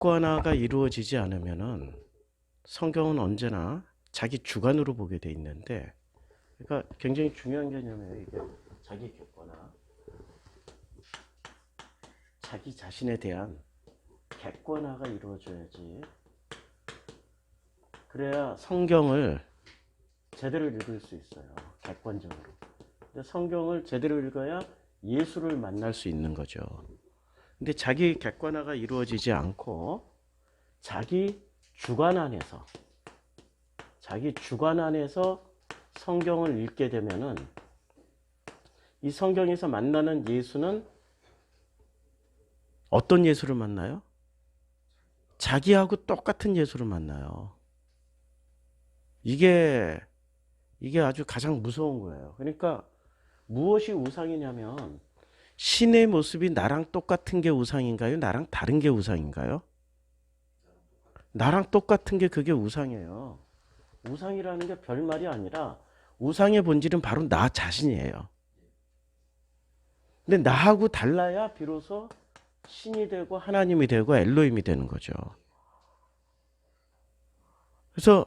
객관화가 이루어지지 않으면은 성경은 언제나 자기 주관으로 보게 돼 있는데, 그러니까 굉장히 중요한 개념이에요. 이게 자기 객관화, 자기 자신에 대한 객관화가 이루어져야지. 그래야 성경을 제대로 읽을 수 있어요. 객관적으로. 근데 성경을 제대로 읽어야 예수를 만날 수 있는 거죠. 근데 자기 객관화가 이루어지지 않고 자기 주관 안에서 성경을 읽게 되면은 이 성경에서 만나는 예수는 어떤 예수를 만나요? 자기하고 똑같은 예수를 만나요. 이게 아주 가장 무서운 거예요. 그러니까 무엇이 우상이냐면 신의 모습이 나랑 똑같은 게 우상인가요? 나랑 다른 게 우상인가요? 나랑 똑같은 게 그게 우상이에요. 우상이라는 게 별말이 아니라 우상의 본질은 바로 나 자신이에요. 근데 나하고 달라야 비로소 신이 되고 하나님이 되고 엘로힘이 되는 거죠. 그래서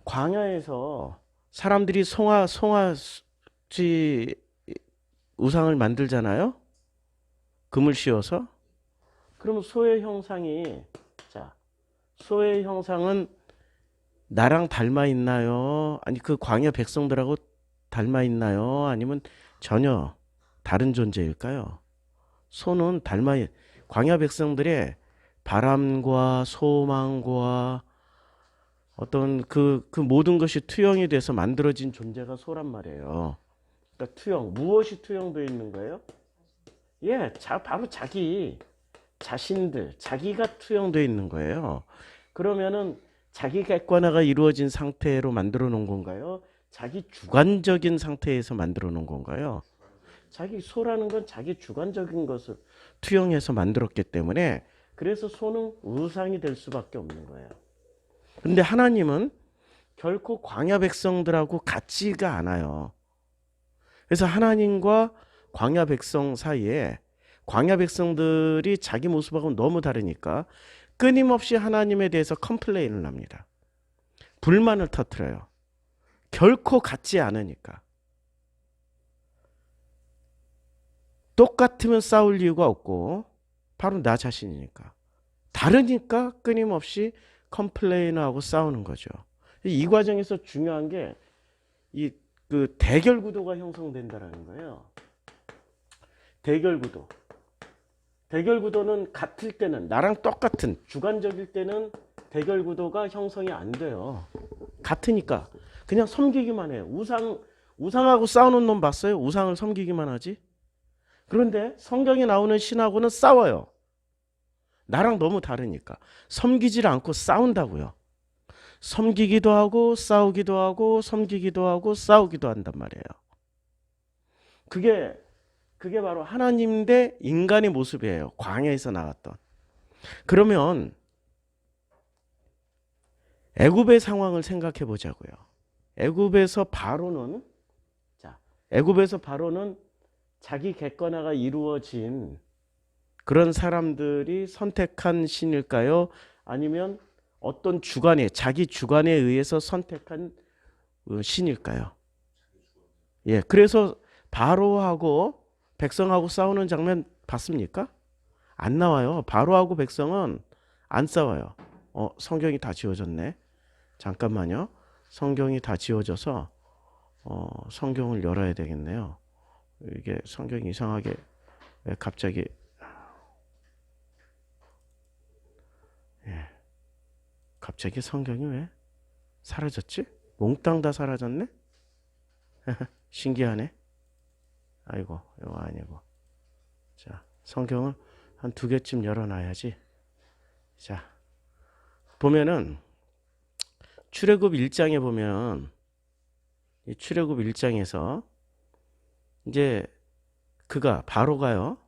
광야에서 사람들이 송아지 우상을 만들잖아요. 금을 씌워서. 그러면 소의 형상이, 자, 소의 형상은 나랑 닮아 있나요? 아니 그 광야 백성들하고 닮아 있나요? 아니면 전혀 다른 존재일까요? 소는 광야 백성들의 바람과 소망과 어떤 그 모든 것이 투영이 돼서 만들어진 존재가 소란 말이에요. 그러니까 무엇이 투영되어 있는 거예요? 예, 바로 자기가 투영되어 있는 거예요. 그러면은 자기 객관화가 이루어진 상태로 만들어 놓은 건가요? 자기 주관적인 상태에서 만들어 놓은 건가요? 자기 소라는 건 자기 주관적인 것을 투영해서 만들었기 때문에 그래서 소는 우상이 될 수밖에 없는 거예요. 그런데 하나님은 결코 광야 백성들하고 같지가 않아요. 그래서 하나님과 광야 백성 사이에 광야 백성들이 자기 모습하고 너무 다르니까 끊임없이 하나님에 대해서 컴플레인을 합니다. 불만을 터뜨려요. 결코 같지 않으니까. 똑같으면 싸울 이유가 없고 바로 나 자신이니까. 다르니까 끊임없이 컴플레인하고 싸우는 거죠. 이 과정에서 중요한 게 그 대결 구도가 형성된다는 거예요. 대결 구도. 대결 구도는 같을 때는 나랑 똑같은 주관적일 때는 대결 구도가 형성이 안 돼요. 같으니까 그냥 섬기기만 해요. 우상하고 싸우는 놈 봤어요? 우상을 섬기기만 하지. 그런데 성경에 나오는 신하고는 싸워요. 나랑 너무 다르니까. 섬기질 않고 싸운다고요. 섬기기도 하고 싸우기도 하고 섬기기도 하고 싸우기도 한단 말이에요. 그게 바로 하나님 대 인간의 모습이에요. 광야에서 나왔던. 그러면 애굽의 상황을 생각해 보자고요. 애굽에서 바로는 자기 객관화가 이루어진 그런 사람들이 선택한 신일까요? 아니면 어떤 자기 주관에 의해서 선택한 신일까요? 예, 그래서 바로하고 백성하고 싸우는 장면 봤습니까? 안 나와요. 바로하고 백성은 안 싸워요. 성경이 다 지워졌네. 잠깐만요. 성경이 다 지워져서 성경을 열어야 되겠네요. 이게 성경이 이상하게 왜 갑자기 갑자기 성경이 왜 사라졌지? 몽땅 다 사라졌네? 신기하네. 아이고, 이거 아니고. 자, 성경을 한 2개쯤 열어놔야지. 자, 보면은 출애굽 1장에 보면 이 출애굽 1장에서 이제 바로가요.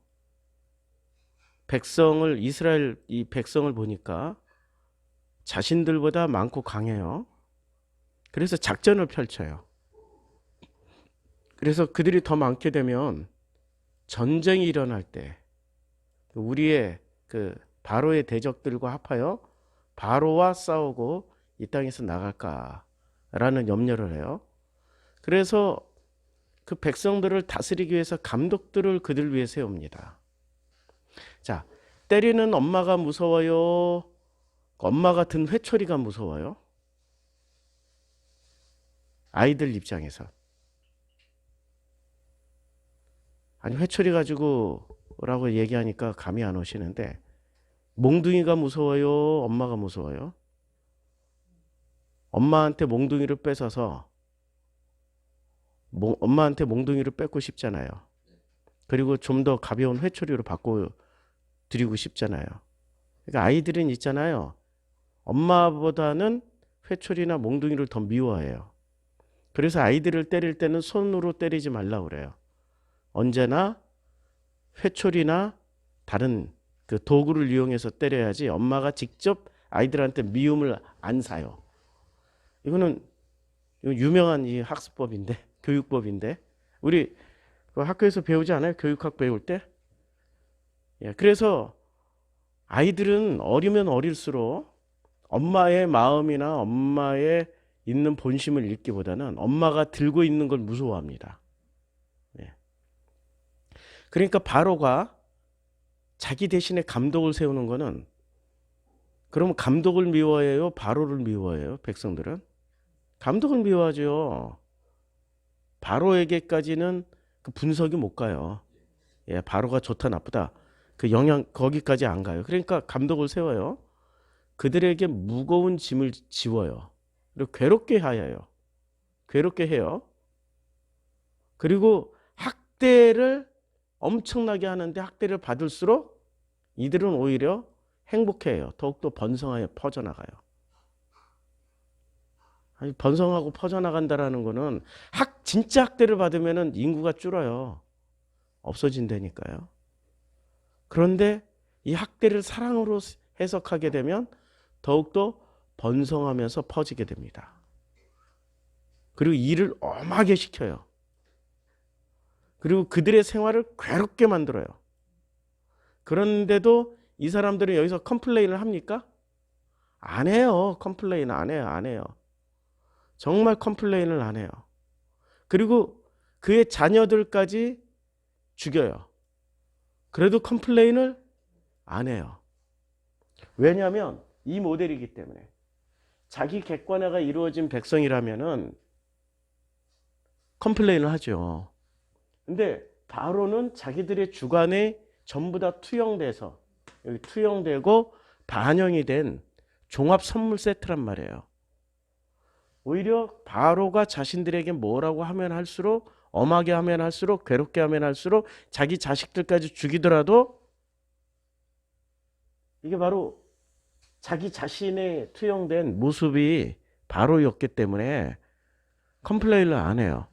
이스라엘 이 백성을 보니까 자신들보다 많고 강해요. 그래서 작전을 펼쳐요. 그래서 그들이 더 많게 되면 전쟁이 일어날 때 우리의 바로의 대적들과 합하여 바로와 싸우고 이 땅에서 나갈까라는 염려를 해요. 그래서 그 백성들을 다스리기 위해서 감독들을 그들 위해 세웁니다. 자, 때리는 엄마가 무서워요? 엄마가 든 회초리가 무서워요? 아이들 입장에서. 아니, 회초리 가지고 라고 얘기하니까 감이 안 오시는데, 몽둥이가 무서워요? 엄마가 무서워요? 엄마한테 몽둥이를 뺏어서 엄마한테 몽둥이를 뺏고 싶잖아요. 그리고 좀 더 가벼운 회초리로 바꿔 드리고 싶잖아요. 그러니까 아이들은 있잖아요. 엄마보다는 회초리나 몽둥이를 더 미워해요. 그래서 아이들을 때릴 때는 손으로 때리지 말라고 그래요. 언제나 회초리나 다른 그 도구를 이용해서 때려야지 엄마가 직접 아이들한테 미움을 안 사요. 이거는 유명한 이 학습법인데, 교육법인데, 우리 학교에서 배우지 않아요? 교육학 배울 때? 예, 그래서 아이들은 어리면 어릴수록 엄마의 마음이나 엄마의 있는 본심을 읽기보다는 엄마가 들고 있는 걸 무서워합니다. 예. 그러니까 바로가 자기 대신에 감독을 세우는 거는, 그러면 감독을 미워해요? 바로를 미워해요? 백성들은? 감독을 미워하죠. 바로에게까지는 그 분석이 못 가요. 예, 바로가 좋다 나쁘다 그 영향 거기까지 안 가요. 그러니까 감독을 세워요. 그들에게 무거운 짐을 지워요. 그리고 괴롭게 하여요. 괴롭게 해요. 그리고 학대를 엄청나게 하는데 학대를 받을수록 이들은 오히려 행복해요. 더욱더 번성하여 퍼져나가요. 아니, 번성하고 퍼져나간다라는 거는 진짜 학대를 받으면 인구가 줄어요. 없어진다니까요. 그런데 이 학대를 사랑으로 해석하게 되면 더욱더 번성하면서 퍼지게 됩니다. 그리고 일을 엄하게 시켜요. 그리고 그들의 생활을 괴롭게 만들어요. 그런데도 이 사람들은 여기서 컴플레인을 합니까? 안 해요. 컴플레인 안 해요. 안 해요. 정말 컴플레인을 안 해요. 그리고 그의 자녀들까지 죽여요. 그래도 컴플레인을 안 해요. 왜냐하면 이 모델이기 때문에. 자기 객관화가 이루어진 백성이라면은 컴플레인을 하죠. 근데 바로는 자기들의 주관에 전부 다 투영돼서, 여기 투영되고 반영이 된 종합 선물 세트란 말이에요. 오히려 바로가 자신들에게 뭐라고 하면 할수록, 엄하게 하면 할수록, 괴롭게 하면 할수록 자기 자식들까지 죽이더라도 이게 바로 자기 자신의 투영된 모습이 바로였기 때문에 컴플레인을 안 해요.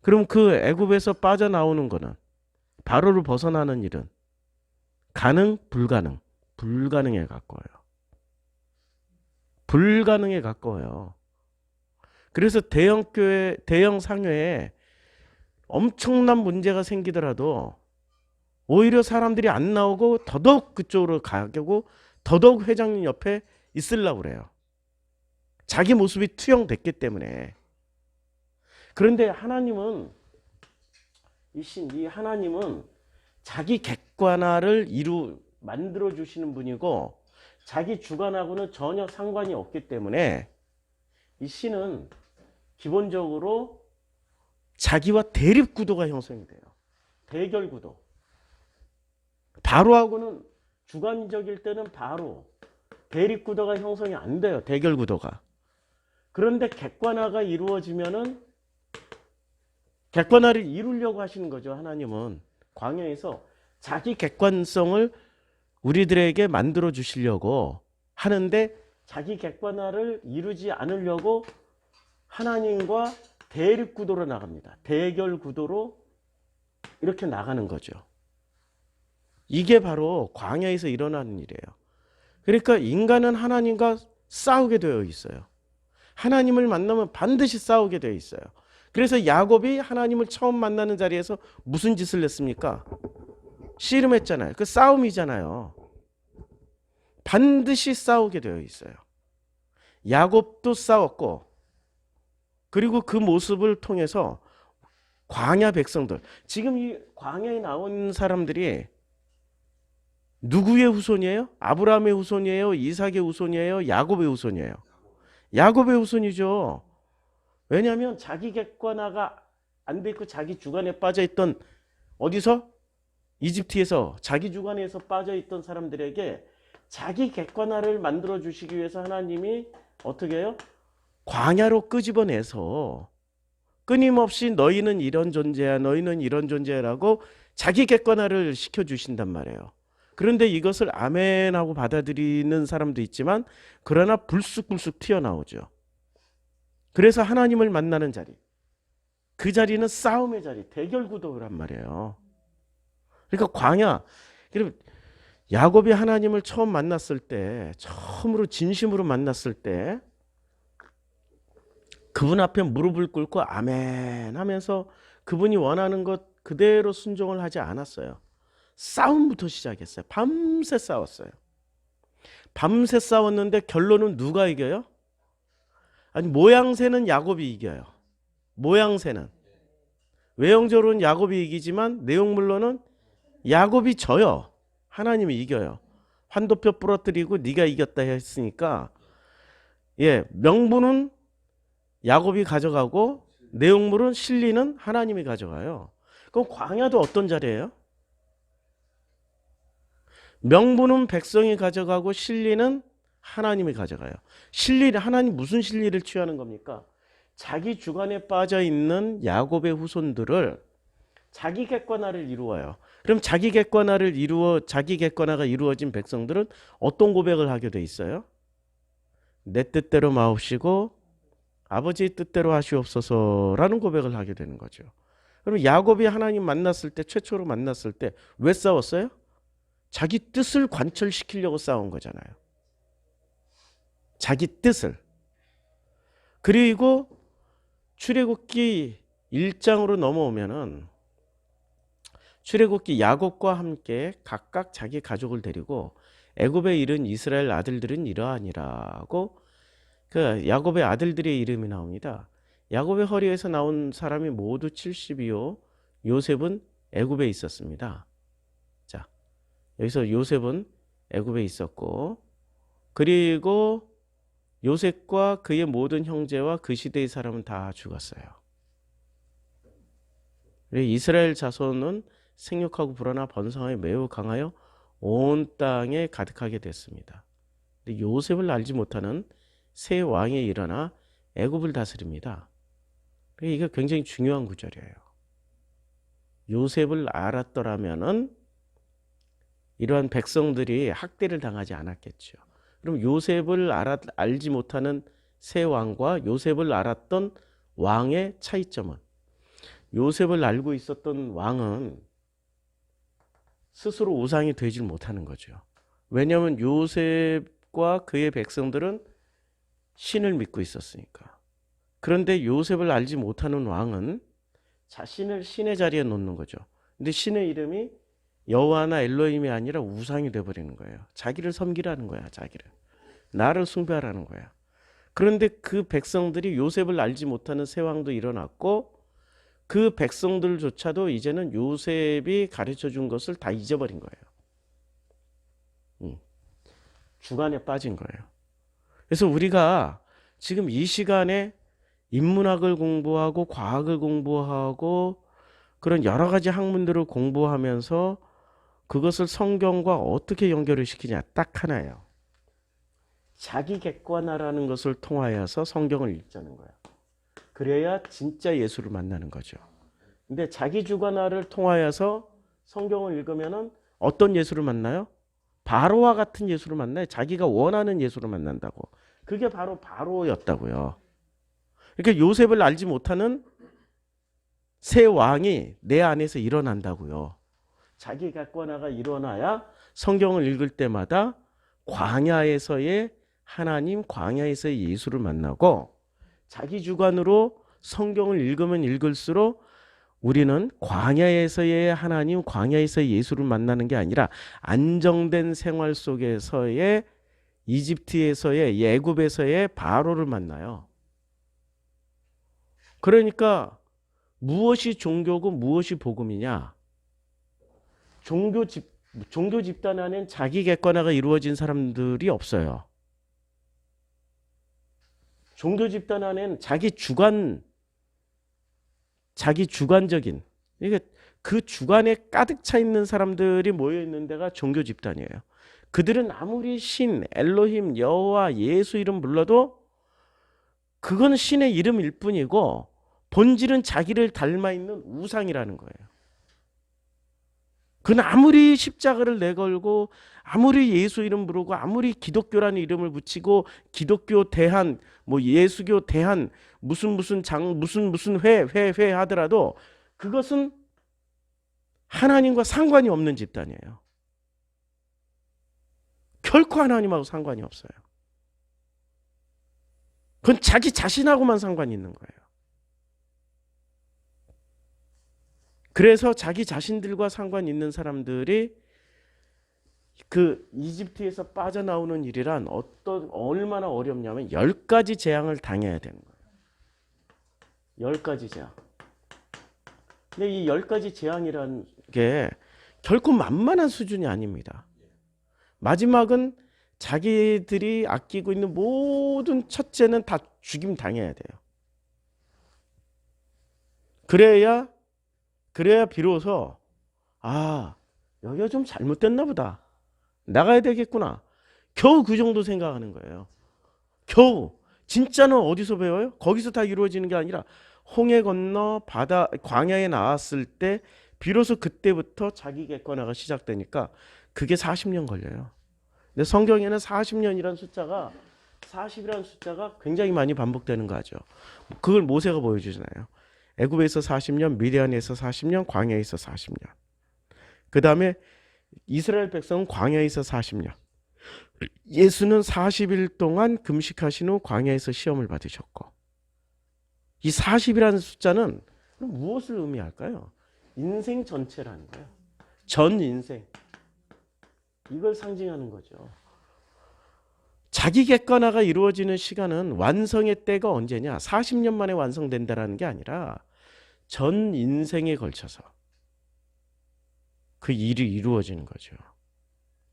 그럼 그 애굽에서 빠져나오는 거는, 바로를 벗어나는 일은 가능, 불가능? 불가능에 가까워요. 불가능에 가까워요. 그래서 대형교회, 대형 상회에 엄청난 문제가 생기더라도 오히려 사람들이 안 나오고 더더욱 그쪽으로 가고 더더욱 회장님 옆에 있으려고 그래요. 자기 모습이 투영됐기 때문에. 그런데 하나님은, 이 하나님은 자기 객관화를 만들어 주시는 분이고 자기 주관하고는 전혀 상관이 없기 때문에 이 신은 기본적으로 자기와 대립 구도가 형성이 돼요. 대결 구도. 바로하고는 주관적일 때는 바로 대립 구도가 형성이 안 돼요. 대결 구도가. 그런데 객관화가 이루어지면은, 객관화를 이루려고 하시는 거죠. 하나님은 광야에서 자기 객관성을 우리들에게 만들어 주시려고 하는데, 자기 객관화를 이루지 않으려고 하나님과 대립 구도로 나갑니다. 대결 구도로 이렇게 나가는 거죠. 이게 바로 광야에서 일어나는 일이에요. 그러니까 인간은 하나님과 싸우게 되어 있어요. 하나님을 만나면 반드시 싸우게 되어 있어요. 그래서 야곱이 하나님을 처음 만나는 자리에서 무슨 짓을 했습니까? 씨름했잖아요. 그 싸움이잖아요. 반드시 싸우게 되어 있어요. 야곱도 싸웠고, 그리고 그 모습을 통해서 광야 백성들, 지금 이 광야에 나온 사람들이 누구의 후손이에요? 아브라함의 후손이에요? 이삭의 후손이에요? 야곱의 후손이에요? 야곱의 후손이죠. 왜냐하면 자기 객관화가 안 돼 있고 자기 주관에 빠져 있던, 어디서? 이집트에서 자기 주관에서 빠져 있던 사람들에게 자기 객관화를 만들어 주시기 위해서 하나님이 어떻게 해요? 광야로 끄집어내서 끊임없이 너희는 이런 존재야, 너희는 이런 존재라고 자기 객관화를 시켜주신단 말이에요. 그런데 이것을 아멘하고 받아들이는 사람도 있지만, 그러나 불쑥불쑥 튀어나오죠. 그래서 하나님을 만나는 자리, 그 자리는 싸움의 자리, 대결 구도란 말이에요. 그러니까 광야, 야곱이 하나님을 처음 만났을 때, 처음으로 진심으로 만났을 때 그분 앞에 무릎을 꿇고 아멘 하면서 그분이 원하는 것 그대로 순종을 하지 않았어요. 싸움부터 시작했어요. 밤새 싸웠어요. 밤새 싸웠는데 결론은 누가 이겨요? 아니, 모양새는 야곱이 이겨요. 모양새는. 외형적으로는 야곱이 이기지만 내용물로는 야곱이 져요. 하나님이 이겨요. 환도표 부러뜨리고 네가 이겼다 했으니까, 명분은 야곱이 가져가고 내용물은, 실리는 하나님이 가져가요. 그럼 광야도 어떤 자리예요? 명분은 백성이 가져가고 실리는 하나님이 가져가요. 하나님 무슨 실리를 취하는 겁니까? 자기 주관에 빠져 있는 야곱의 후손들을 자기 객관화를 이루어요. 그럼 자기 객관화가 이루어진 백성들은 어떤 고백을 하게 돼 있어요? 내 뜻대로 마옵시고 아버지의 뜻대로 하시옵소서라는 고백을 하게 되는 거죠. 그럼 야곱이 하나님 최초로 만났을 때 왜 싸웠어요? 자기 뜻을 관철시키려고 싸운 거잖아요. 자기 뜻을. 그리고 출애굽기 1장으로 넘어오면은, 출애굽기 야곱과 함께 각각 자기 가족을 데리고 애굽에 이른 이스라엘 아들들은 이러하니라고, 그 야곱의 아들들의 이름이 나옵니다. 야곱의 허리에서 나온 사람이 모두 70이요. 요셉은 애굽에 있었습니다. 자, 여기서 요셉은 애굽에 있었고, 그리고 요셉과 그의 모든 형제와 그 시대의 사람은 다 죽었어요. 이스라엘 자손은 생육하고 불어나 번성하여 매우 강하여 온 땅에 가득하게 됐습니다. 요셉을 알지 못하는 새 왕이 일어나 애굽을 다스립니다. 이게 굉장히 중요한 구절이에요. 요셉을 알았더라면은 이러한 백성들이 학대를 당하지 않았겠죠. 그럼 요셉을 알지 못하는 새 왕과 요셉을 알았던 왕의 차이점은, 요셉을 알고 있었던 왕은 스스로 우상이 되질 못하는 거죠. 왜냐하면 요셉과 그의 백성들은 신을 믿고 있었으니까. 그런데 요셉을 알지 못하는 왕은 자신을 신의 자리에 놓는 거죠. 근데 신의 이름이 여호와나 엘로힘이 아니라 우상이 돼버리는 거예요. 자기를 섬기라는 거야. 자기를. 나를 숭배하라는 거야. 그런데 그 백성들이, 요셉을 알지 못하는 새 왕도 일어났고, 그 백성들조차도 이제는 요셉이 가르쳐준 것을 다 잊어버린 거예요. 주관에 빠진 거예요. 그래서 우리가 지금 이 시간에 인문학을 공부하고 과학을 공부하고 그런 여러 가지 학문들을 공부하면서 그것을 성경과 어떻게 연결을 시키냐, 딱 하나예요. 자기 객관화라는 것을 통하여서 성경을 읽자는 거야. 그래야 진짜 예수를 만나는 거죠. 근데 자기 주관화를 통하여서 성경을 읽으면은 어떤 예수를 만나요? 바로와 같은 예수를 만나요. 자기가 원하는 예수를 만난다고. 그게 바로 바로였다고요. 그러니까 요셉을 알지 못하는 새 왕이 내 안에서 일어난다고요. 자기 객관화가 일어나야 성경을 읽을 때마다 광야에서의 하나님, 광야에서의 예수를 만나고, 자기 주관으로 성경을 읽으면 읽을수록 우리는 광야에서의 하나님, 광야에서의 예수를 만나는 게 아니라 안정된 생활 속에서의 이집트에서의 이 애굽에서의 바로를 만나요. 그러니까 무엇이 종교고 무엇이 복음이냐? 종교 집단 안엔 자기 객관화가 이루어진 사람들이 없어요. 종교 집단 안엔 자기 주관적인, 이게 그 주관에 가득 차 있는 사람들이 모여 있는 데가 종교 집단이에요. 그들은 아무리 신, 엘로힘, 여호와, 예수 이름 불러도 그건 신의 이름일 뿐이고 본질은 자기를 닮아 있는 우상이라는 거예요. 그는 아무리 십자가를 내걸고 아무리 예수 이름 부르고 아무리 기독교라는 이름을 붙이고 기독교 대한 뭐 예수교 대한 무슨 회 하더라도 그것은 하나님과 상관이 없는 집단이에요. 결코 하나님하고 상관이 없어요. 그건 자기 자신하고만 상관이 있는 거예요. 그래서 자기 자신들과 상관 있는 사람들이 그 이집트에서 빠져나오는 일이란 얼마나 어렵냐면 10가지 재앙을 당해야 되는 거예요. 10가지 재앙. 근데 이 10가지 재앙이라는 게 결코 만만한 수준이 아닙니다. 마지막은 자기들이 아끼고 있는 모든 첫째는 다 죽임 당해야 돼요. 그래야 비로소 여기가 좀 잘못됐나 보다. 나가야 되겠구나. 겨우 그 정도 생각하는 거예요. 겨우. 진짜는 어디서 배워요? 거기서 다 이루어지는 게 아니라 홍해 건너 광야에 나왔을 때 비로소 그때부터 자기 객관화가 시작되니까 그게 40년 걸려요. 근데 성경에는 40년이라는 숫자가 40이라는 숫자가 굉장히 많이 반복되는 거죠. 그걸 모세가 보여주잖아요. 애굽에서 40년, 미디안에서 40년, 광야에서 40년. 그 다음에 이스라엘 백성은 광야에서 40년. 예수는 40일 동안 금식하신 후 광야에서 시험을 받으셨고, 이 40이라는 숫자는 무엇을 의미할까요? 인생 전체라는 거예요. 전 인생. 이걸 상징하는 거죠. 자기 객관화가 이루어지는 시간은 완성의 때가 언제냐? 40년 만에 완성된다라는 게 아니라 전 인생에 걸쳐서 그 일이 이루어지는 거죠.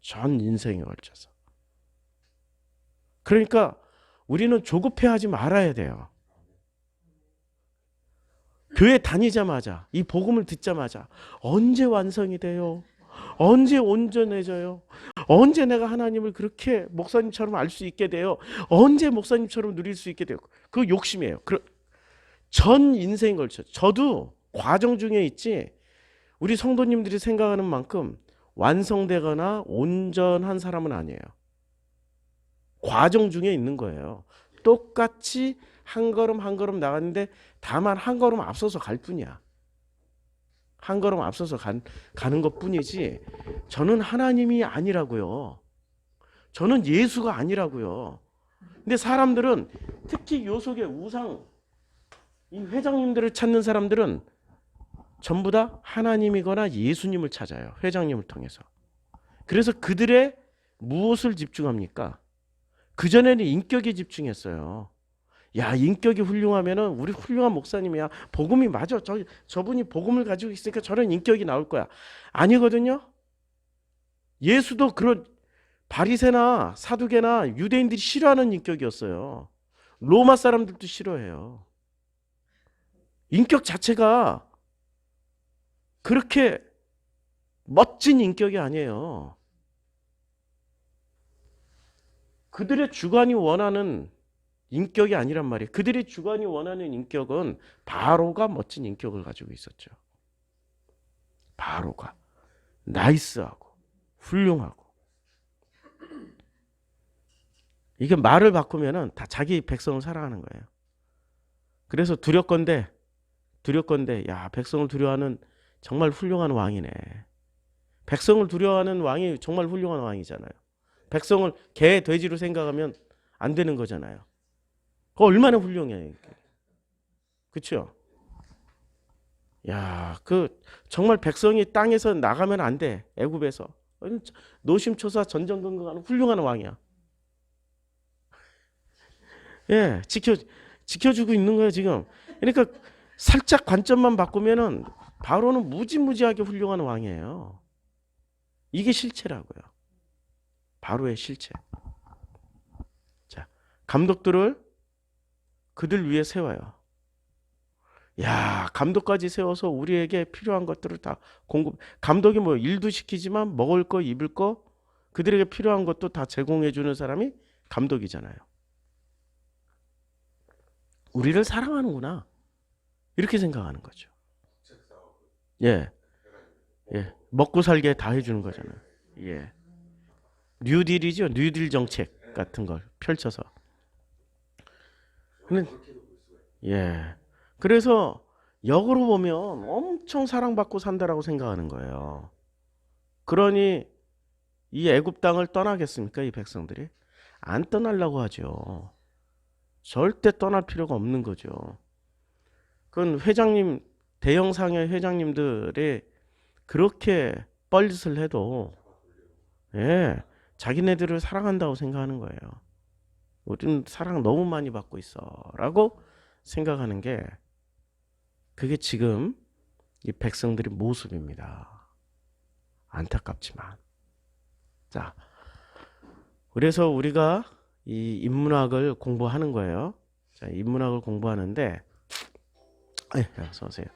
전 인생에 걸쳐서. 그러니까 우리는 조급해하지 말아야 돼요. 교회 다니자마자 이 복음을 듣자마자 언제 완성이 돼요? 언제 온전해져요? 언제 내가 하나님을 그렇게 목사님처럼 알 수 있게 돼요? 언제 목사님처럼 누릴 수 있게 돼요? 그 욕심이에요. 전 인생에 걸쳐. 저도 과정 중에 있지 우리 성도님들이 생각하는 만큼 완성되거나 온전한 사람은 아니에요. 과정 중에 있는 거예요. 똑같이 한 걸음 한 걸음 나갔는데 다만 한 걸음 앞서서 갈 뿐이야. 한 걸음 앞서서 가는 것 뿐이지 저는 하나님이 아니라고요. 저는 예수가 아니라고요. 근데 사람들은 특히 요 속에 우상, 이 회장님들을 찾는 사람들은 전부 다 하나님이거나 예수님을 찾아요. 회장님을 통해서. 그래서 그들의 무엇을 집중합니까? 그전에는 인격에 집중했어요. 야, 인격이 훌륭하면은 우리 훌륭한 목사님이야. 복음이 맞아. 저분이 복음을 가지고 있으니까 저런 인격이 나올 거야. 아니거든요. 예수도 그런 바리새나 사두개나 유대인들이 싫어하는 인격이었어요. 로마 사람들도 싫어해요. 인격 자체가 그렇게 멋진 인격이 아니에요. 그들의 주관이 원하는 인격이 아니란 말이에요. 그들의 주관이 원하는 인격은 바로가 멋진 인격을 가지고 있었죠. 바로가 나이스하고 훌륭하고. 이게 말을 바꾸면은 다 자기 백성을 사랑하는 거예요. 그래서 두렵건대 야, 백성을 두려워하는 정말 훌륭한 왕이네. 백성을 두려워하는 왕이 정말 훌륭한 왕이잖아요. 백성을 개, 돼지로 생각하면 안 되는 거잖아요. 그거 얼마나 훌륭해. 그렇죠? 야, 정말 백성이 땅에서 나가면 안 돼. 애굽에서. 노심초사 전전긍긍하는 훌륭한 왕이야. 예, 지켜주고 있는 거예요, 지금. 그러니까 살짝 관점만 바꾸면은 바로는 무지무지하게 훌륭한 왕이에요. 이게 실체라고요. 바로의 실체. 자, 감독들을 그들 위에 세워요. 야, 감독까지 세워서 우리에게 필요한 것들을 다 공급. 감독이 뭐 일도 시키지만 먹을 거, 입을 거, 그들에게 필요한 것도 다 제공해 주는 사람이 감독이잖아요. 우리를 사랑하는구나. 이렇게 생각하는 거죠. 예. 예. 먹고 살게 다 해주는 거잖아요. 예. 뉴딜이죠. 뉴딜 정책 같은 걸 펼쳐서. 근데, 예. 그래서 역으로 보면 엄청 사랑받고 산다라고 생각하는 거예요. 그러니 이 애굽 땅을 떠나겠습니까? 이 백성들이? 안 떠나려고 하죠. 절대 떠날 필요가 없는 거죠. 그건 회장님, 대형 상해 회장님들이 그렇게 뻘짓을 해도, 예, 자기네들을 사랑한다고 생각하는 거예요. 우리는 사랑 너무 많이 받고 있어. 라고 생각하는 게, 그게 지금 이 백성들의 모습입니다. 안타깝지만. 자, 그래서 우리가 이 인문학을 공부하는 거예요. 자, 인문학을 공부하는데, 어서 오세요.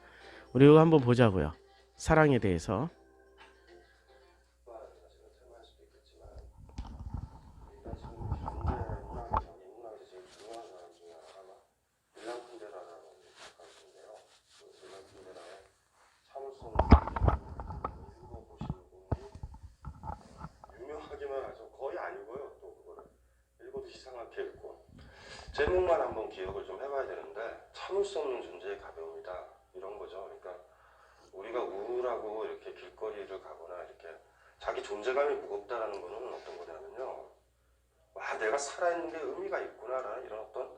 우리 이거 한번 보자고요. 사랑에 대해서. 제목만 한번 기억을 좀 해봐야 되는데 참을 수 없는 존재의 가벼움이다 이런 거죠. 그러니까 우리가 우울하고 이렇게 길거리를 가거나 이렇게 자기 존재감이 무겁다라는 거는 어떤 거냐면요. 와 내가 살아있는 게 의미가 있구나라는 이런 어떤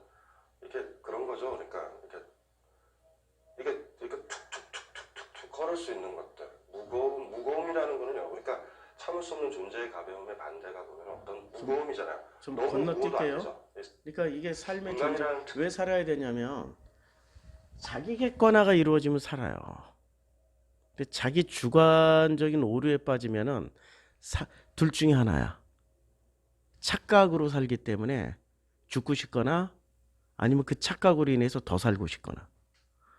이렇게 그런 거죠. 그러니까 이렇게 툭툭툭툭툭툭 걸을 수 있는 것들 무거움이라는 거는요. 그러니까 참을 수 없는 존재의 가벼움의 반대가 보면 어떤 무거움이잖아요. 좀 건너뛸게요. 그러니까 이게 삶의 존재, 왜 살아야 되냐면 자기 객관화가 이루어지면 살아요. 근데 자기 주관적인 오류에 빠지면은 둘 중에 하나야. 착각으로 살기 때문에 죽고 싶거나 아니면 그 착각으로 인해서 더 살고 싶거나.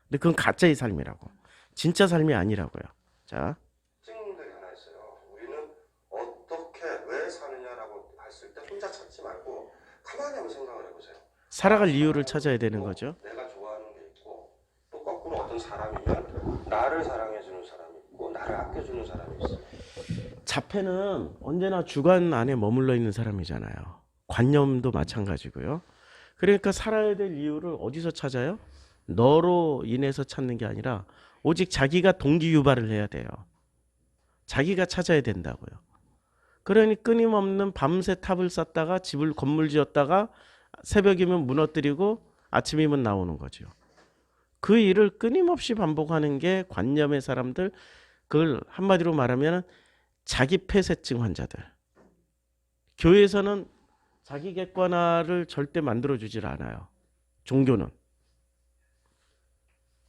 근데 그건 가짜의 삶이라고. 진짜 삶이 아니라고요. 자. 특징들이 하나 있어요. 우리는 어떻게 왜 사느냐라고 했을 때 혼자 찾지 말고 가만히 한번 생각을 해보세요. 살아갈 이유를 찾아야 되는 거죠. 내가 좋아하는 게 있고 또 거꾸로 어떤 사람이면 나를 사랑해주는 사람이 있고 나를 아껴주는 사람이 있어요. 자폐는 언제나 주관 안에 머물러 있는 사람이잖아요. 관념도 마찬가지고요. 그러니까 살아야 될 이유를 어디서 찾아요? 너로 인해서 찾는 게 아니라 오직 자기가 동기 유발을 해야 돼요. 자기가 찾아야 된다고요. 그러니 끊임없는 밤새 탑을 쌓다가 집을 건물 지었다가 새벽이면 무너뜨리고 아침이면 나오는 거죠. 그 일을 끊임없이 반복하는 게 관념의 사람들, 그걸 한마디로 말하면 자기 폐쇄증 환자들. 교회에서는 자기 객관화를 절대 만들어주질 않아요. 종교는.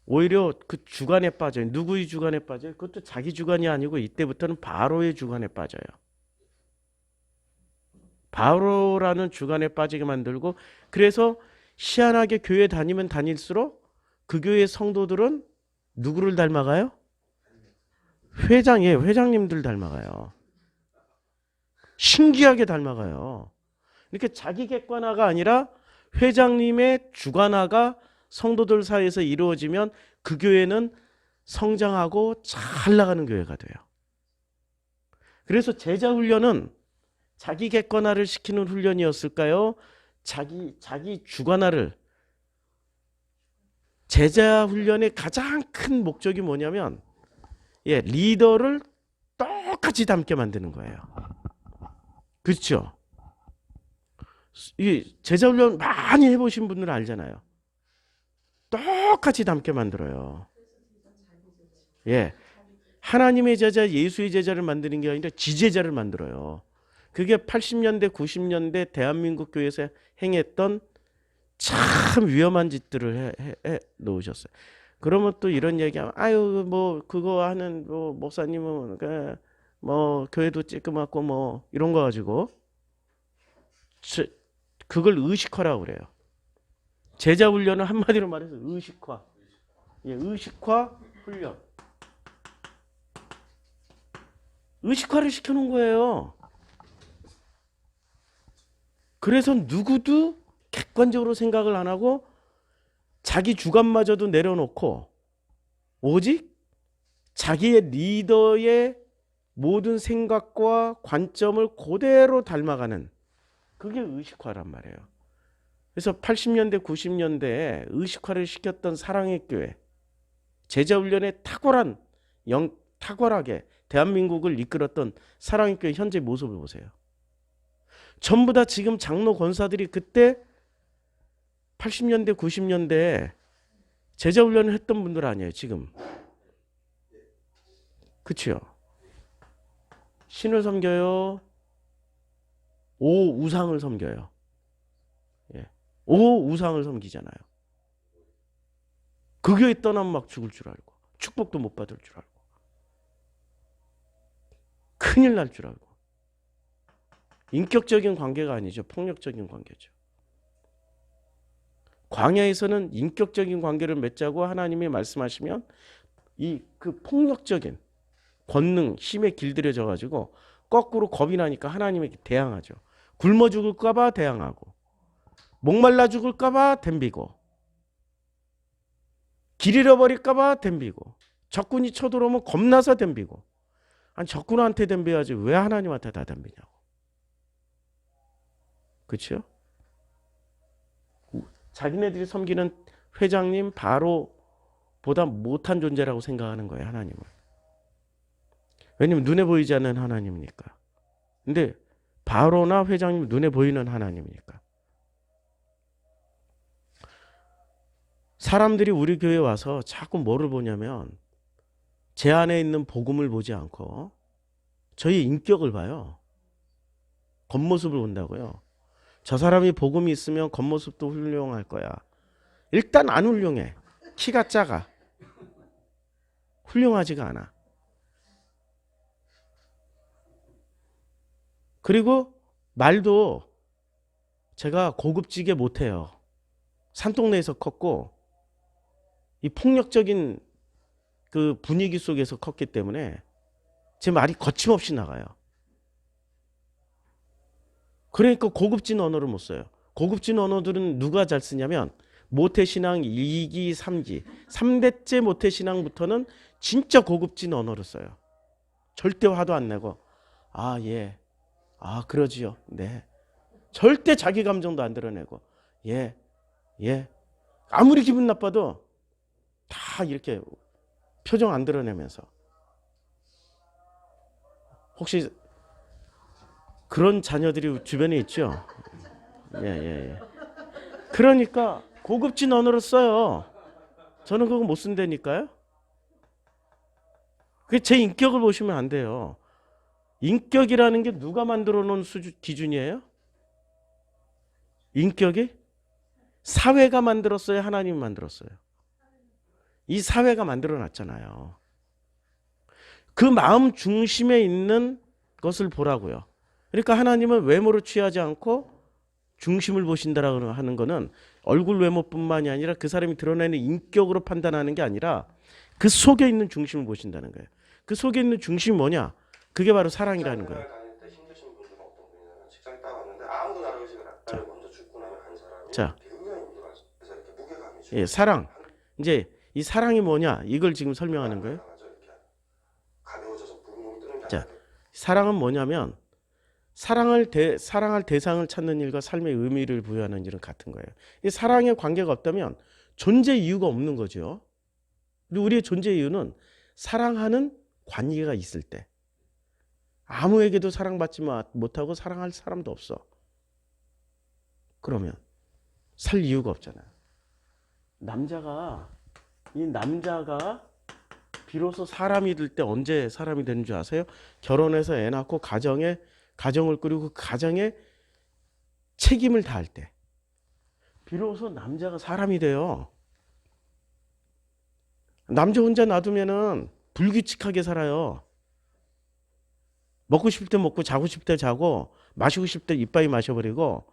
오히려 그 주관에 빠져요. 누구의 주관에 빠져요? 그것도 자기 주관이 아니고 이때부터는 바로의 주관에 빠져요. 바로라는 주관에 빠지게 만들고, 그래서 희한하게 교회 다니면 다닐수록 그 교회 성도들은 누구를 닮아가요? 회장님들 닮아가요. 신기하게 닮아가요. 이렇게 자기 객관화가 아니라 회장님의 주관화가 성도들 사이에서 이루어지면 그 교회는 성장하고 잘 나가는 교회가 돼요. 그래서 제자 훈련은 자기 객관화를 시키는 훈련이었을까요? 자기 주관화를. 제자 훈련의 가장 큰 목적이 뭐냐면 리더를 똑같이 닮게 만드는 거예요. 그렇죠? 이 제자 훈련 많이 해보신 분들은 알잖아요. 똑같이 닮게 만들어요. 하나님의 제자, 예수의 제자를 만드는 게 아니라 지제자를 만들어요. 그게 80년대, 90년대 대한민국 교회에서 행했던 참 위험한 짓들을 해 놓으셨어요. 그러면 또 이런 얘기하면 아유 뭐 그거 하는 뭐 목사님은 뭐 교회도 찌끄맣고 뭐 이런 거 가지고 그걸 의식화라고 그래요. 제자 훈련은 한마디로 말해서 의식화. 예, 의식화 훈련. 의식화를 시켜놓은 거예요. 그래서 누구도 객관적으로 생각을 안 하고 자기 주관마저도 내려놓고 오직 자기의 리더의 모든 생각과 관점을 그대로 닮아가는 그게 의식화란 말이에요. 그래서 80년대 90년대에 의식화를 시켰던 사랑의 교회 제자훈련에 탁월하게 대한민국을 이끌었던 사랑의 교회 현재 모습을 보세요. 전부 다 지금 장로 권사들이 그때 80년대 90년대에 제자훈련을 했던 분들 아니에요 지금. 그치요? 신을 섬겨요. 오 우상을 섬겨요. 예. 오 우상을 섬기잖아요. 그 교회 떠나면 막 죽을 줄 알고 축복도 못 받을 줄 알고 큰일 날 줄 알고 인격적인 관계가 아니죠. 폭력적인 관계죠. 광야에서는 인격적인 관계를 맺자고 하나님이 말씀하시면 이 그 폭력적인 권능, 힘에 길들여져 가지고 거꾸로 겁이 나니까 하나님에게 대항하죠. 굶어 죽을까 봐 대항하고 목말라 죽을까 봐 덤비고 길 잃어버릴까 봐 덤비고 적군이 쳐들어오면 겁나서 덤비고 아니 적군한테 덤벼야지 왜 하나님한테 다 덤비냐고. 그렇죠? 자기네들이 섬기는 회장님 바로보다 못한 존재라고 생각하는 거예요. 하나님을. 왜냐면 눈에 보이지 않는 하나님이니까. 근데 바로나 회장님 눈에 보이는 하나님이니까. 사람들이 우리 교회에 와서 자꾸 뭐를 보냐면 제 안에 있는 복음을 보지 않고 저희 인격을 봐요. 겉모습을 본다고요. 저 사람이 복음이 있으면 겉모습도 훌륭할 거야. 일단 안 훌륭해. 키가 작아. 훌륭하지가 않아. 그리고 말도 제가 고급지게 못해요. 산동네에서 컸고 이 폭력적인 그 분위기 속에서 컸기 때문에 제 말이 거침없이 나가요. 그러니까 고급진 언어를 못 써요. 고급진 언어들은 누가 잘 쓰냐면 모태신앙 2기, 3기 3대째 모태신앙부터는 진짜 고급진 언어를 써요. 절대 화도 안 내고 아 예, 아 그러지요, 네. 절대 자기 감정도 안 드러내고 예, 예. 아무리 기분 나빠도 다 이렇게 표정 안 드러내면서. 혹시 그런 자녀들이 주변에 있죠? 예. 그러니까 고급진 언어를 써요. 저는 그거 못 쓴다니까요. 그게 제 인격을 보시면 안 돼요. 인격이라는 게 누가 만들어 놓은 기준이에요? 인격이? 사회가 만들었어요? 하나님이 만들었어요? 이 사회가 만들어 놨잖아요. 그 마음 중심에 있는 것을 보라고요. 그러니까 하나님은 외모를 취하지 않고 중심을 보신다라고 하는 거는 얼굴 외모뿐만이 아니라 그 사람이 드러내는 인격으로 판단하는 게 아니라 그 속에 있는 중심을 보신다는 거예요. 그 속에 있는 중심이 뭐냐? 그게 바로 사랑이라는 거예요. 다닐 때 힘드신 분들은 어떤 분이냐면 직장에 딱 왔는데 아무도 나를 의식을 안 해. 먼저 죽고 나면 한 사람이 자, 굉장히 힘들어하죠. 그래서 이렇게 무게감이 예, 사랑. 이제 이 사랑이 뭐냐? 이걸 지금 설명하는 거예요. 가벼워져서 붕붕 뜨는 게 자, 아니라 사랑은 뭐냐면 사랑할 대상을 찾는 일과 삶의 의미를 부여하는 일은 같은 거예요. 이 사랑의 관계가 없다면 존재 이유가 없는 거죠. 근데 우리의 존재 이유는 사랑하는 관계가 있을 때. 아무에게도 사랑받지 못하고 사랑할 사람도 없어. 그러면 살 이유가 없잖아요. 남자가 비로소 사람이 될 때 언제 사람이 되는 줄 아세요? 결혼해서 애 낳고 가정을 꾸리고 그 가정에 책임을 다할 때. 비로소 남자가 사람이 돼요. 남자 혼자 놔두면은 불규칙하게 살아요. 먹고 싶을 때 먹고 자고 싶을 때 자고 마시고 싶을 때 이빠이 마셔버리고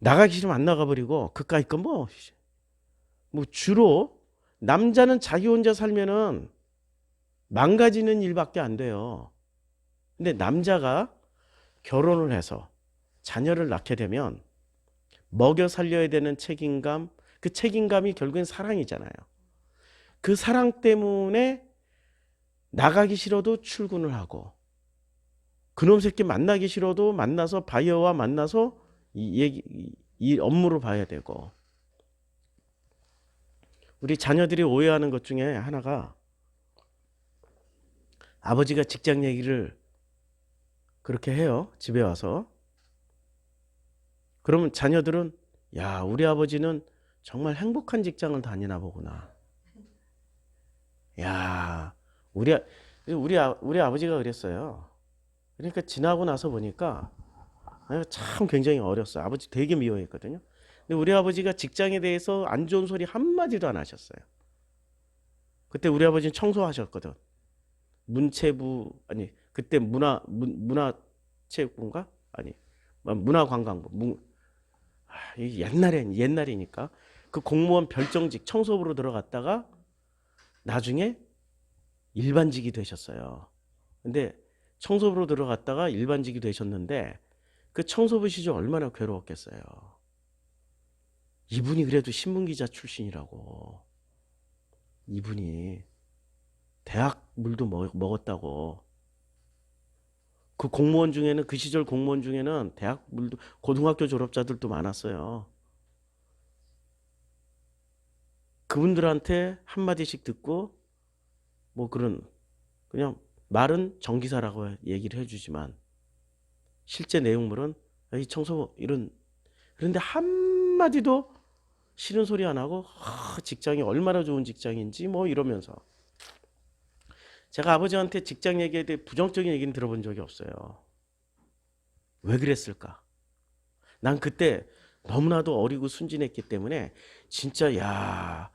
나가기 싫으면 안 나가버리고 그까이 거 뭐 주로 남자는 자기 혼자 살면은 망가지는 일밖에 안 돼요. 근데 남자가 결혼을 해서 자녀를 낳게 되면 먹여 살려야 되는 책임감, 그 책임감이 결국엔 사랑이잖아요. 그 사랑 때문에 나가기 싫어도 출근을 하고 그놈 새끼 만나기 싫어도 만나서 바이어와 만나서 이 업무를 봐야 되고. 우리 자녀들이 오해하는 것 중에 하나가 아버지가 직장 얘기를 그렇게 해요. 집에 와서. 그러면 자녀들은 야, 우리 아버지는 정말 행복한 직장을 다니나 보구나. 야, 우리 아버지가 그랬어요. 그러니까 지나고 나서 보니까 내가 참 굉장히 어렸어요. 아버지 되게 미워했거든요. 근데 우리 아버지가 직장에 대해서 안 좋은 소리 한마디도 안 하셨어요. 그때 우리 아버지는 청소하셨거든. 문체부, 아니, 그때 문화체육부인가? 아니, 문화관광부. 옛날이니까. 그 공무원 별정직 청소부로 들어갔다가 나중에 일반직이 되셨어요. 근데 청소부로 들어갔다가 일반직이 되셨는데 그 청소부 시절 얼마나 괴로웠겠어요. 이분이 그래도 신문기자 출신이라고. 이분이 대학 물도 먹었다고. 그 공무원 중에는 그 시절 공무원 중에는 대학 물도 고등학교 졸업자들도 많았어요. 그분들한테 한마디씩 듣고 뭐 그냥 말은 정기사라고 얘기를 해주지만 실제 내용물은 이 청소부 그런데 한마디도 싫은 소리 안 하고 직장이 얼마나 좋은 직장인지 뭐 이러면서. 제가 아버지한테 직장 얘기에 대해 부정적인 얘기는 들어본 적이 없어요. 왜 그랬을까? 난 그때 너무나도 어리고 순진했기 때문에 진짜 야,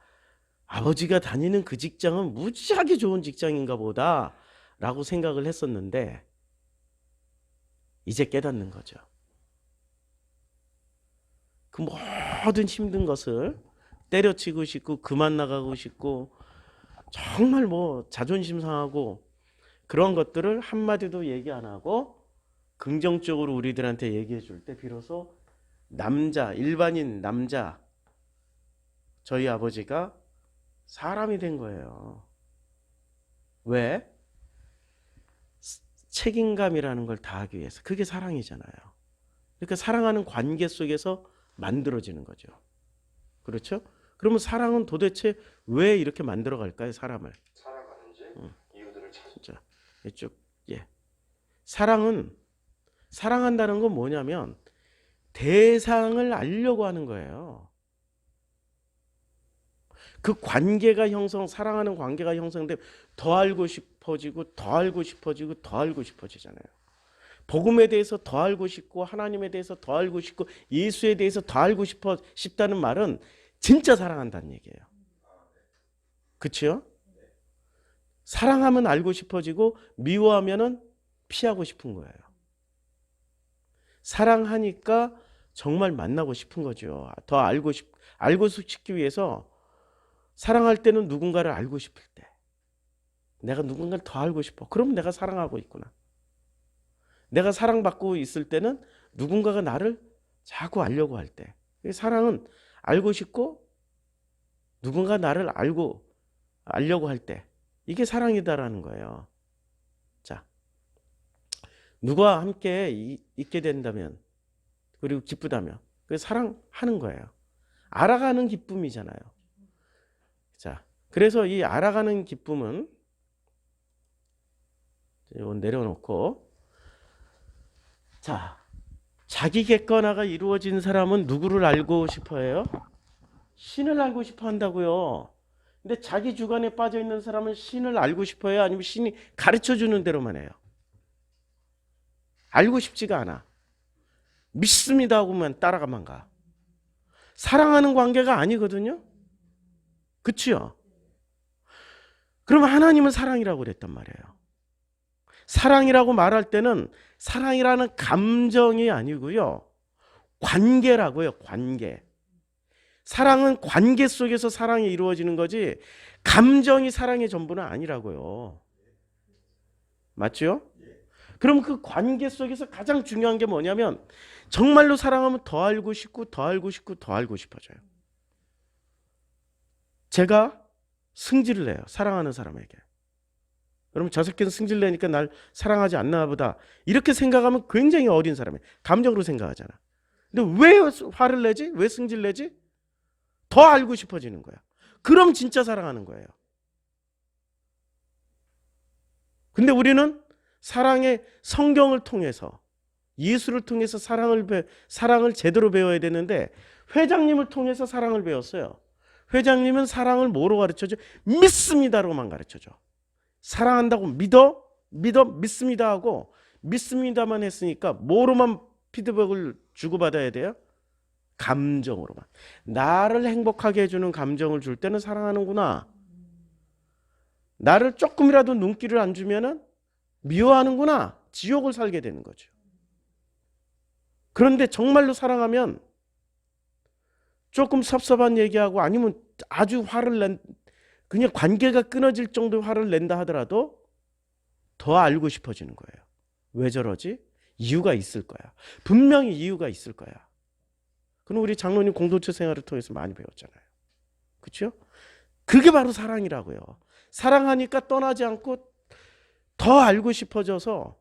아버지가 다니는 그 직장은 무지하게 좋은 직장인가 보다 라고 생각을 했었는데 이제 깨닫는 거죠. 그 모든 힘든 것을 때려치고 싶고 그만 나가고 싶고 정말 뭐 자존심 상하고 그런 것들을 한마디도 얘기 안 하고 긍정적으로 우리들한테 얘기해 줄 때 비로소 일반인 남자 저희 아버지가 사람이 된 거예요. 왜? 책임감이라는 걸 다하기 위해서. 그게 사랑이잖아요. 그러니까 사랑하는 관계 속에서 만들어지는 거죠. 그렇죠? 그러면 사랑은 도대체 왜 이렇게 만들어 갈까요? 사람을. 살아가는지 이유들을 찾죠. 자, 이쪽 사랑한다는 건 뭐냐면 대상을 알려고 하는 거예요. 그 관계가 사랑하는 관계가 형성되면 더 알고 싶어지고 더 알고 싶어지고 더 알고 싶어지잖아요. 복음에 대해서 더 알고 싶고 하나님에 대해서 더 알고 싶고 예수에 대해서 더 알고 싶다는 말은 진짜 사랑한다는 얘기예요. 그렇죠? 사랑하면 알고 싶어지고 미워하면은 피하고 싶은 거예요. 사랑하니까 정말 만나고 싶은 거죠. 더 알고 싶기 위해서 사랑할 때는 누군가를 알고 싶을 때 내가 누군가를 더 알고 싶어. 그럼 내가 사랑하고 있구나. 내가 사랑받고 있을 때는 누군가가 나를 자꾸 알려고 할 때. 사랑은 알고 싶고 누군가 나를 알려고 할 때. 이게 사랑이다라는 거예요. 자, 누구와 함께 있게 된다면 그리고 기쁘다면 그게 사랑하는 거예요. 알아가는 기쁨이잖아요. 자, 그래서 이 알아가는 기쁨은 이건 내려놓고 자, 자기 객관화가 이루어진 사람은 누구를 알고 싶어 해요? 신을 알고 싶어 한다고요. 근데 자기 주관에 빠져 있는 사람은 신을 알고 싶어 해요? 아니면 신이 가르쳐 주는 대로만 해요? 알고 싶지가 않아. 믿습니다 하고만 따라가만 가. 사랑하는 관계가 아니거든요. 그치요? 그러면 하나님은 사랑이라고 그랬단 말이에요. 사랑이라고 말할 때는 사랑이라는 감정이 아니고요. 관계라고요. 관계. 사랑은 관계 속에서 사랑이 이루어지는 거지 감정이 사랑의 전부는 아니라고요. 맞죠? 그럼 그 관계 속에서 가장 중요한 게 뭐냐면 정말로 사랑하면 더 알고 싶고 더 알고 싶고 더 알고 싶어져요. 제가 승질을 내요. 사랑하는 사람에게. 그러면 저 새끼는 승질 내니까 날 사랑하지 않나 보다. 이렇게 생각하면 굉장히 어린 사람이에요. 감정으로 생각하잖아. 근데 왜 화를 내지? 왜 승질 내지? 더 알고 싶어지는 거야. 그럼 진짜 사랑하는 거예요. 근데 우리는 사랑의 성경을 통해서 예수를 통해서 사랑을 제대로 배워야 되는데 회장님을 통해서 사랑을 배웠어요. 회장님은 사랑을 뭐로 가르쳐줘? 믿습니다로만 가르쳐줘. 사랑한다고 믿습니다 하고 믿습니다만 했으니까 뭐로만 피드백을 주고받아야 돼요? 감정으로만. 나를 행복하게 해주는 감정을 줄 때는 사랑하는구나. 나를 조금이라도 눈길을 안 주면은 미워하는구나. 지옥을 살게 되는 거죠. 그런데 정말로 사랑하면 조금 섭섭한 얘기하고 아니면 아주 그냥 관계가 끊어질 정도의 화를 낸다 하더라도 더 알고 싶어지는 거예요. 왜 저러지? 이유가 있을 거야. 분명히 이유가 있을 거야. 그럼 우리 장로님 공동체 생활을 통해서 많이 배웠잖아요. 그렇죠? 그게 바로 사랑이라고요. 사랑하니까 떠나지 않고 더 알고 싶어져서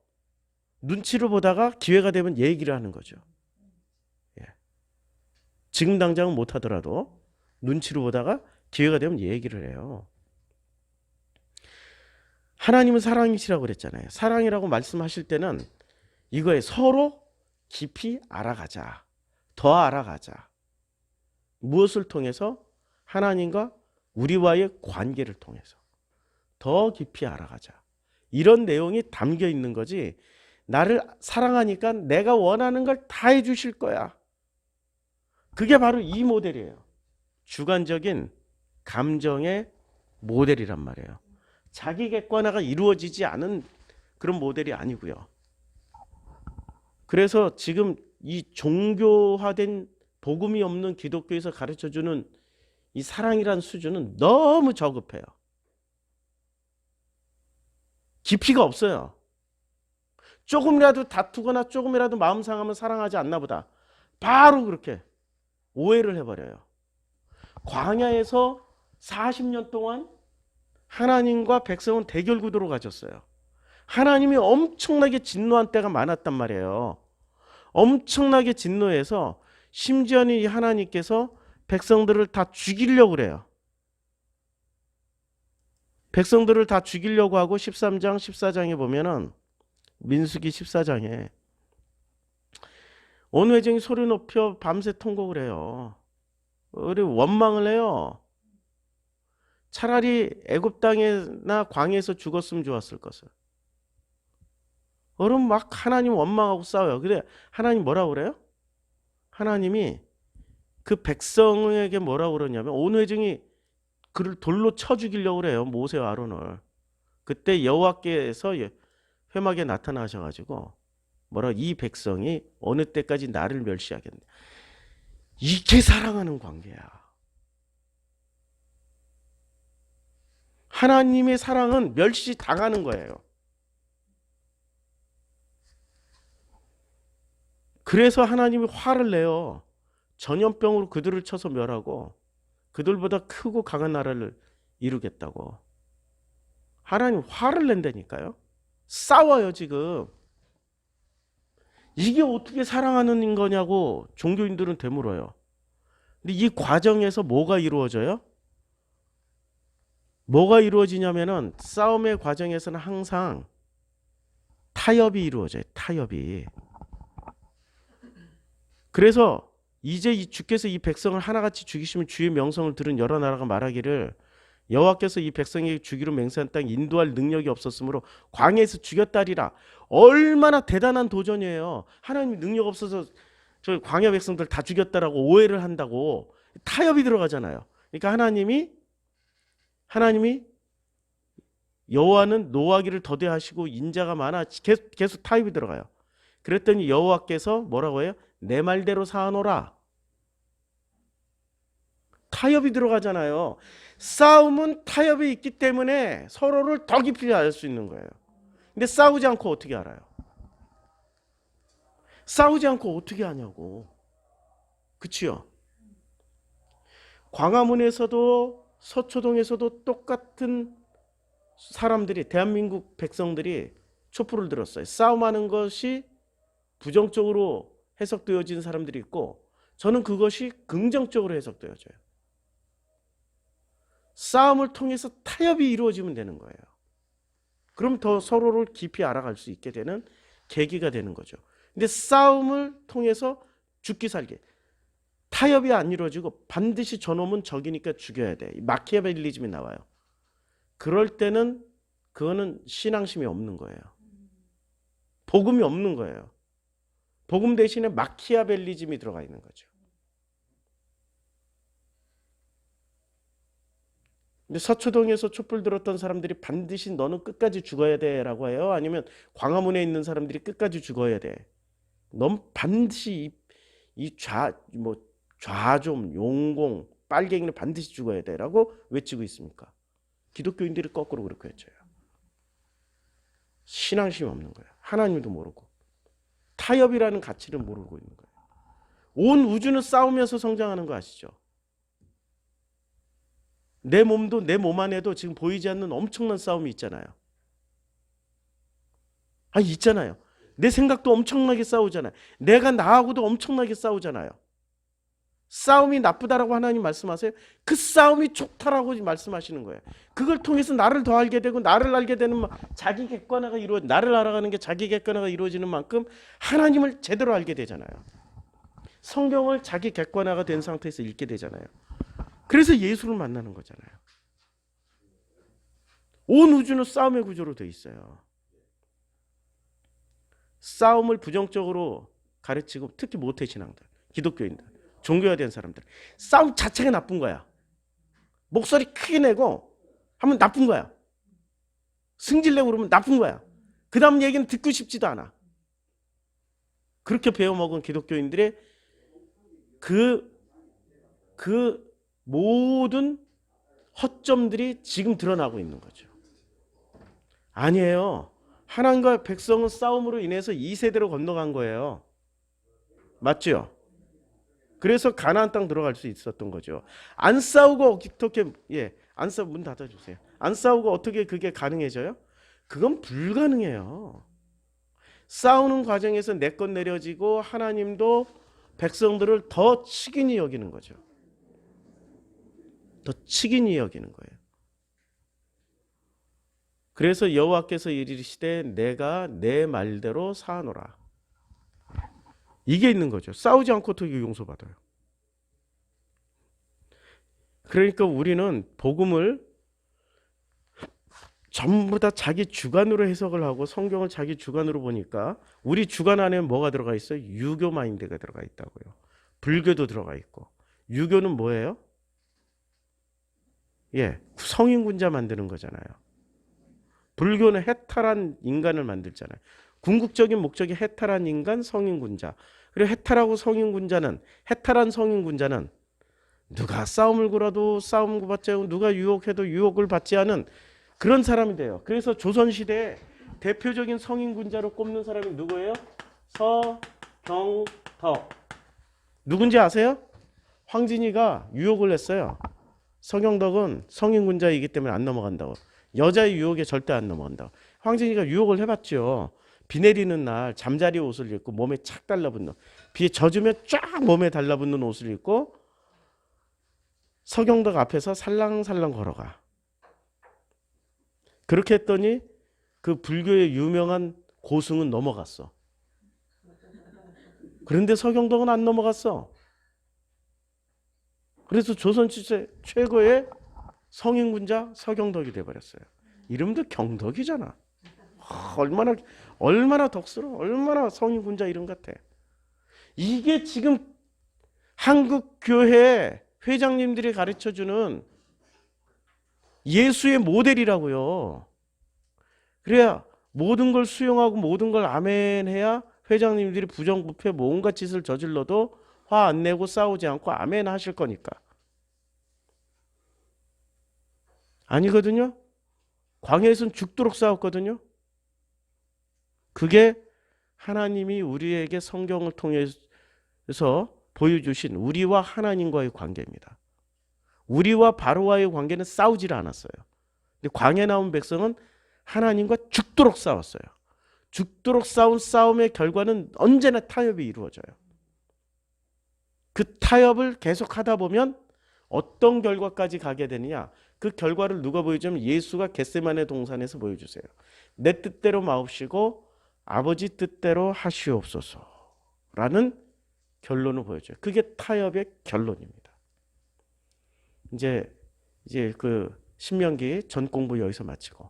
눈치를 보다가 기회가 되면 얘기를 하는 거죠. 예. 지금 당장은 못하더라도 눈치를 보다가 기회가 되면 얘기를 해요. 하나님은 사랑이시라고 그랬잖아요. 사랑이라고 말씀하실 때는 이거에 서로 깊이 알아가자. 더 알아가자. 무엇을 통해서? 하나님과 우리와의 관계를 통해서 더 깊이 알아가자. 이런 내용이 담겨 있는 거지. 나를 사랑하니까 내가 원하는 걸 다 해주실 거야. 그게 바로 이 모델이에요. 주관적인 감정의 모델이란 말이에요. 자기 객관화가 이루어지지 않은 그런 모델이 아니고요. 그래서 지금 이 종교화된 복음이 없는 기독교에서 가르쳐주는 이 사랑이란 수준은 너무 저급해요. 깊이가 없어요. 조금이라도 다투거나 조금이라도 마음 상하면 사랑하지 않나 보다. 바로 그렇게 오해를 해버려요. 광야에서 40년 동안 하나님과 백성은 대결 구도로 가졌어요. 하나님이 엄청나게 진노한 때가 많았단 말이에요. 엄청나게 진노해서 심지어는 이 하나님께서 백성들을 다 죽이려고 그래요. 백성들을 다 죽이려고 하고 13장, 14장에 보면은 민수기 14장에 온 회중이 소리 높여 밤새 통곡을 해요. 우리 원망을 해요. 차라리 애굽 땅이나 광야에서 죽었으면 좋았을 것을. 그럼 막 하나님 원망하고 싸워요. 근데 하나님 뭐라고 그래요? 하나님이 그 백성에게 뭐라고 그러냐면 온 회중이 그를 돌로 쳐 죽이려고 그래요. 모세와 아론을. 그때 여호와께서 회막에 나타나셔가지고 뭐라 이 백성이 어느 때까지 나를 멸시하겠냐. 이게 사랑하는 관계야. 하나님의 사랑은 멸시당하는 거예요. 그래서 하나님이 화를 내요. 전염병으로 그들을 쳐서 멸하고 그들보다 크고 강한 나라를 이루겠다고. 하나님 화를 낸다니까요. 싸워요 지금. 이게 어떻게 사랑하는 거냐고 종교인들은 되물어요. 근데 이 과정에서 뭐가 이루어져요? 뭐가 이루어지냐면은 싸움의 과정에서는 항상 타협이 이루어져요. 타협이. 그래서 이제 주께서 이 백성을 하나같이 죽이시면 주의 명성을 들은 여러 나라가 말하기를 여호와께서 이 백성에게 주기로 맹세한 땅 인도할 능력이 없었으므로 광야에서 죽였다리라. 얼마나 대단한 도전이에요. 하나님이 능력 없어서 저 광야 백성들 다 죽였다라고 오해를 한다고 타협이 들어가잖아요. 그러니까 하나님이 여호와는 노하기를 더디하시고 인자가 많아 계속 타협이 들어가요. 그랬더니 여호와께서 뭐라고 해요? 내 말대로 사하노라. 타협이 들어가잖아요. 싸움은 타협이 있기 때문에 서로를 더 깊이 알 수 있는 거예요. 근데 싸우지 않고 어떻게 알아요? 싸우지 않고 어떻게 하냐고. 그치요? 광화문에서도 서초동에서도 똑같은 사람들이, 대한민국 백성들이 촛불을 들었어요. 싸움하는 것이 부정적으로 해석되어진 사람들이 있고, 저는 그것이 긍정적으로 해석되어져요. 싸움을 통해서 타협이 이루어지면 되는 거예요. 그럼 더 서로를 깊이 알아갈 수 있게 되는 계기가 되는 거죠. 근데 싸움을 통해서 죽기 살기, 타협이 안 이루어지고 반드시 저놈은 적이니까 죽여야 돼. 마키아벨리즘이 나와요. 그럴 때는 그거는 신앙심이 없는 거예요. 복음이 없는 거예요. 복음 대신에 마키아벨리즘이 들어가 있는 거죠. 근데 서초동에서 촛불 들었던 사람들이 반드시 너는 끝까지 죽어야 돼라고 해요? 아니면 광화문에 있는 사람들이 끝까지 죽어야 돼? 넌 반드시 좌좀, 용공, 빨갱이는 반드시 죽어야 돼라고 외치고 있습니까? 기독교인들이 거꾸로 그렇게 외쳐요. 신앙심이 없는 거예요. 하나님도 모르고 타협이라는 가치를 모르고 있는 거예요. 온 우주는 싸우면서 성장하는 거 아시죠? 내 몸도 내 몸 안에도 지금 보이지 않는 엄청난 싸움이 있잖아요. 있잖아요. 내 생각도 엄청나게 싸우잖아요. 내가 나하고도 엄청나게 싸우잖아요. 싸움이 나쁘다라고 하나님 말씀하세요? 그 싸움이 좋다라고 말씀하시는 거예요. 그걸 통해서 나를 더 알게 되고, 나를 알게 되는 자기 객관화가 나를 알아가는 게 자기 객관화가 이루어지는 만큼 하나님을 제대로 알게 되잖아요. 성경을 자기 객관화가 된 상태에서 읽게 되잖아요. 그래서 예수를 만나는 거잖아요. 온 우주는 싸움의 구조로 되어 있어요. 싸움을 부정적으로 가르치고, 특히 모태신앙들, 기독교인들, 종교화된 사람들, 싸움 자체가 나쁜 거야. 목소리 크게 내고 하면 나쁜 거야. 승질내고 그러면 나쁜 거야. 그 다음 얘기는 듣고 싶지도 않아. 그렇게 배워먹은 기독교인들의 그 모든 허점들이 지금 드러나고 있는 거죠. 아니에요. 하나님과 백성은 싸움으로 인해서 2세대로 건너간 거예요. 맞죠? 그래서 가나안 땅 들어갈 수 있었던 거죠. 안 싸우고 어떻게 안 싸우고 문 닫아주세요. 안 싸우고 어떻게 그게 가능해져요? 그건 불가능해요. 싸우는 과정에서 내 것 내려지고 하나님도 백성들을 더 치긴히 여기는 거죠. 더 치긴히 여기는 거예요. 그래서 여호와께서 이르시되 내가 내 말대로 사하노라. 이게 있는 거죠. 싸우지 않고 어떻게 용서받아요? 그러니까 우리는 복음을 전부 다 자기 주관으로 해석을 하고 성경을 자기 주관으로 보니까 우리 주관 안에 뭐가 들어가 있어요? 유교 마인드가 들어가 있다고요. 불교도 들어가 있고. 유교는 뭐예요? 성인군자 만드는 거잖아요. 불교는 해탈한 인간을 만들잖아요. 궁극적인 목적이 해탈한 인간, 성인군자. 그리고 해탈한 성인군자는 누가 싸움을 걸어도 싸움 받지 않고 누가 유혹해도 유혹을 받지 않은 그런 사람이 돼요. 그래서 조선시대에 대표적인 성인군자로 꼽는 사람이 누구예요? 서경덕. 누군지 아세요? 황진이가 유혹을 했어요. 서경덕은 성인군자이기 때문에 안 넘어간다고. 여자의 유혹에 절대 안 넘어간다고. 황진이가 유혹을 해봤죠. 비 내리는 날 잠자리 옷을 입고 몸에 착 달라붙는, 비에 젖으면 쫙 몸에 달라붙는 옷을 입고 서경덕 앞에서 살랑살랑 걸어가. 그렇게 했더니 그 불교의 유명한 고승은 넘어갔어. 그런데 서경덕은 안 넘어갔어. 그래서 조선 시대 최고의 성인군자 서경덕이 돼버렸어요. 이름도 경덕이잖아. 얼마나 덕스러워. 얼마나 성인군자 이름 같아. 이게 지금 한국 교회 회장님들이 가르쳐주는 예수의 모델이라고요. 그래야 모든 걸 수용하고 모든 걸 아멘해야 회장님들이 부정부패 뭐 온갖 짓을 저질러도 화 안 내고 싸우지 않고 아멘 하실 거니까. 아니거든요. 광야에서는 죽도록 싸웠거든요. 그게 하나님이 우리에게 성경을 통해서 보여주신 우리와 하나님과의 관계입니다. 우리와 바로와의 관계는 싸우질 않았어요. 근데 광야에 나온 백성은 하나님과 죽도록 싸웠어요. 죽도록 싸운 싸움의 결과는 언제나 타협이 이루어져요. 그 타협을 계속하다 보면 어떤 결과까지 가게 되느냐? 그 결과를 누가 보여주면 예수가 겟세마네 동산에서 보여주세요. 내 뜻대로 마옵시고 아버지 뜻대로 하시옵소서라는 결론을 보여줘요. 그게 타협의 결론입니다. 이제 그 신명기 전 공부 여기서 마치고